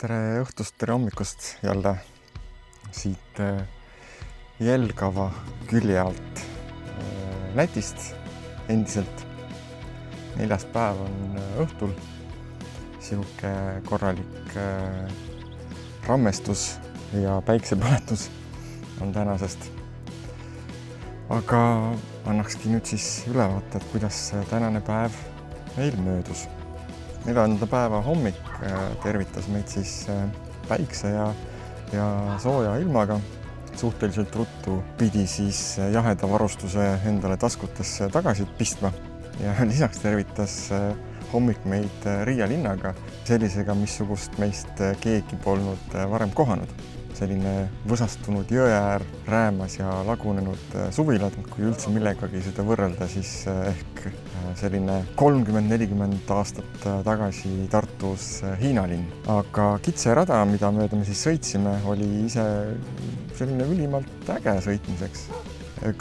Tere õhtust, tere hommikust jälle siit Jelgava külje alt Lätist endiselt. 4. päev on õhtul. Sihuke korralik rammestus ja päiksepõletus on tänasest. Aga annakski nüüd siis ülevaate, et kuidas tänane päev meil möödus. 4. päeva hommik tervitas meid siis päikse ja sooja ilmaga. Suhteliselt ruttu pidi siis jaheda varustuse endale taskutesse tagasi pistma ja lisaks tervitas hommik meid Riia linnaga, sellisega, missugust meist keegi polnud varem kohanud. Selline võsastunud jõeäär, räämas ja lagunenud suvilad, kui üldse millegagi seda võrrelda, siis ehk selline 30-40 aastat tagasi Tartus Hiina linn. Aga kitserada, mida mööda me siis sõitsime, oli ise selline ülimalt äge sõitmiseks.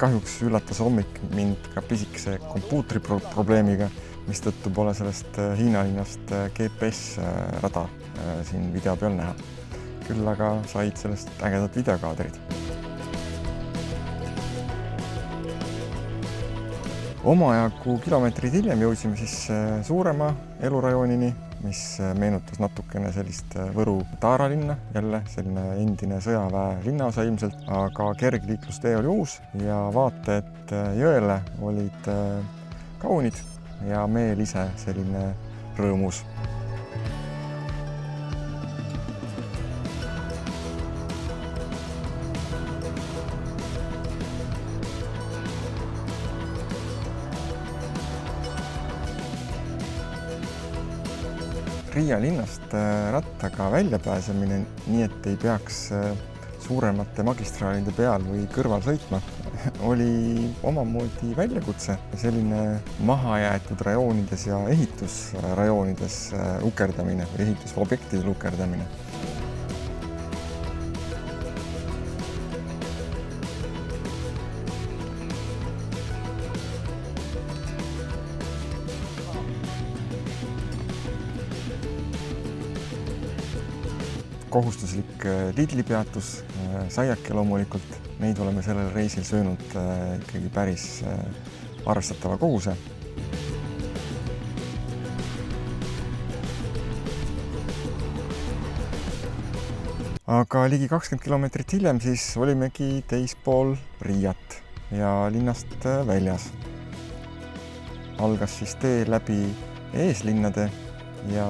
Kahjuks üllatas hommik mind ka pisikese kompuutri probleemiga, mistõttu pole sellest Hiina linnast GPS-rada siin video peal näha. Küll aga said sellest ägedad videokaadrid. Omajagu kilomeetrid hiljem jõudsime siis suurema elurajoonini, mis meenutas natukene sellist Võru Taara linna, jälle selline endine sõjaväe linnaosa ilmselt, aga kergliiklustee oli uus ja vaated jõele olid kaunid ja meel ise selline rõõmus. Riia linnast rattaga välja pääsemine, nii et ei peaks suuremate magistraalide peal või kõrval sõitma, oli omamoodi väljakutse. Selline mahajäetud rajoonides ja ehitusrajoonides ukerdamine või ehitusobjektidel ukerdamine. Kohustuslik Lidli peatus, saiake loomulikult, neid oleme sellel reisil söönud ikkagi päris arvestatava koguse. Aga ligi 20 kilomeetrit hiljem siis olimegi teispool Riiat ja linnast väljas. Algas siis tee läbi eeslinnade ja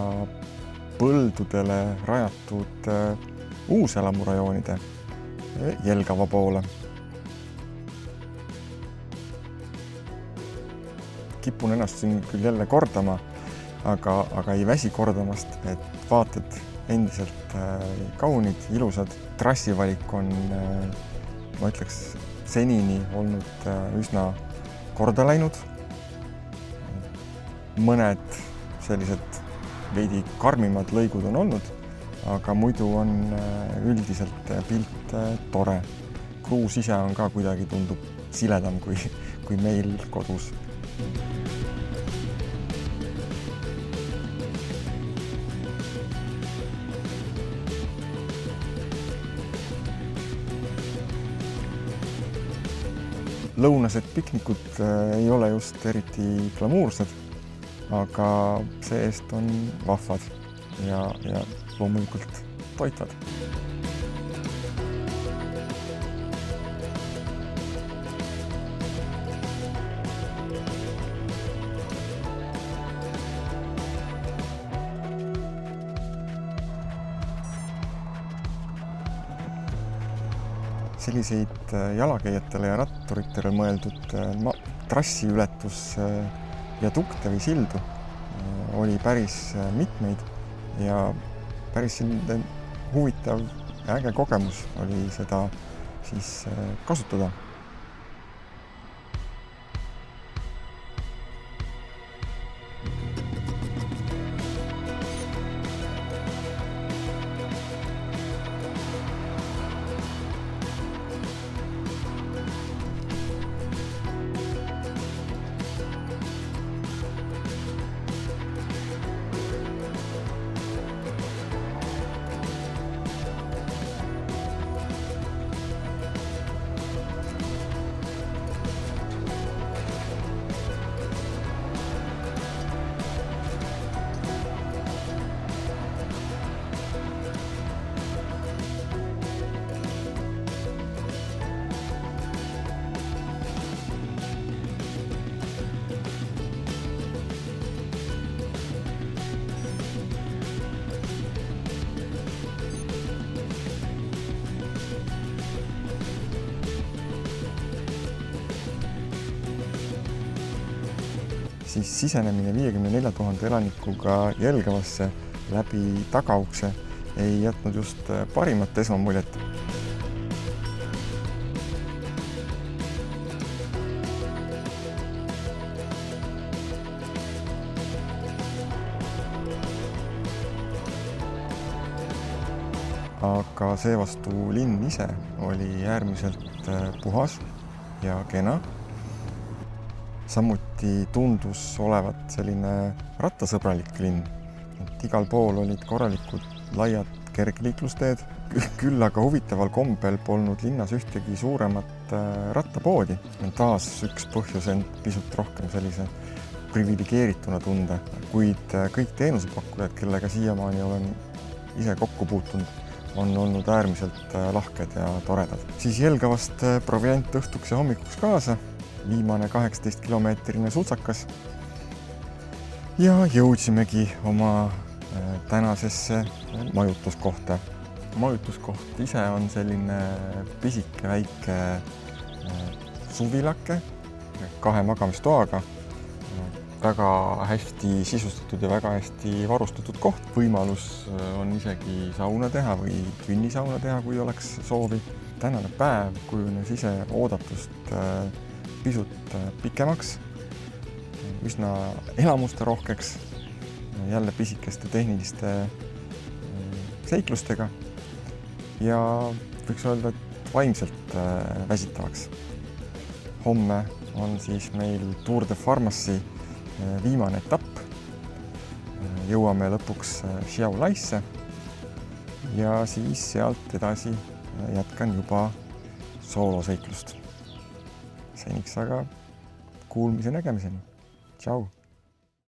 põldudele rajatud uuselamurajoonide Jelgava poole. Kipun ennast siin küll jälle kordama, aga ei väsi kordamast, et vaated endiselt kaunid, ilusad. Trassivalik on, ma ütleks, senini olnud üsna korda läinud. Mõned sellised veidi karmimad lõigud on olnud, aga muidu on üldiselt pilt tore. Kruus ise on ka kuidagi tundub siledam kui meil kodus. Lõunased piknikud ei ole just eriti glamuursed, aga see-eest on vahvad ja loomulikult toitvad. Selliseid jalakäijatele ja ratturitele mõeldud trassiületus viadukte või sildu oli päris mitmeid ja päris selline huvitav ja äge kogemus oli seda siis kasutada. siis sisenemine 54 000 elanikuga Jelgavasse läbi tagaukse ei jätnud just parimat esmamuljet. Aga seevastu linn ise oli äärmiselt puhas ja kena. Samuti tundus olevat selline rattasõbralik linn. Igal pool olid korralikud laiad kergliiklusteed, küll aga huvitaval kombel polnud linnas ühtegi suuremat rattapoodi. Taas üks põhjus end pisut rohkem sellise privilegeerituna tunda, kuid kõik teenusepakkujad, kellega siiamaani olen ise kokku puutunud, on olnud äärmiselt lahked ja toredad. Siis Jelgavast proviant õhtuks ja hommikuks kaasa, viimane 18 kilomeetrine sutsakas ja jõudsimegi oma tänasesse majutuskohta. Majutuskoht ise on selline pisike väike suvilake 2 magamistoaga, väga hästi sisustatud ja väga hästi varustatud koht. Võimalus on isegi sauna teha või künnisauna teha, kui oleks soovi. Tänane päev kujunes ise oodatust pisut pikemaks, üsna elamuste rohkeks, jälle pisikeste tehniliste seiklustega ja võiks öelda, et vaimselt väsitavaks. Homme on siis meil Tour de Pharmacy viimane etapp. Jõuame lõpuks Šiaulaisse ja siis sealt edasi jätkan juba sooloseiklust. Seniks aga kuulmise nägemiseni. Tšau!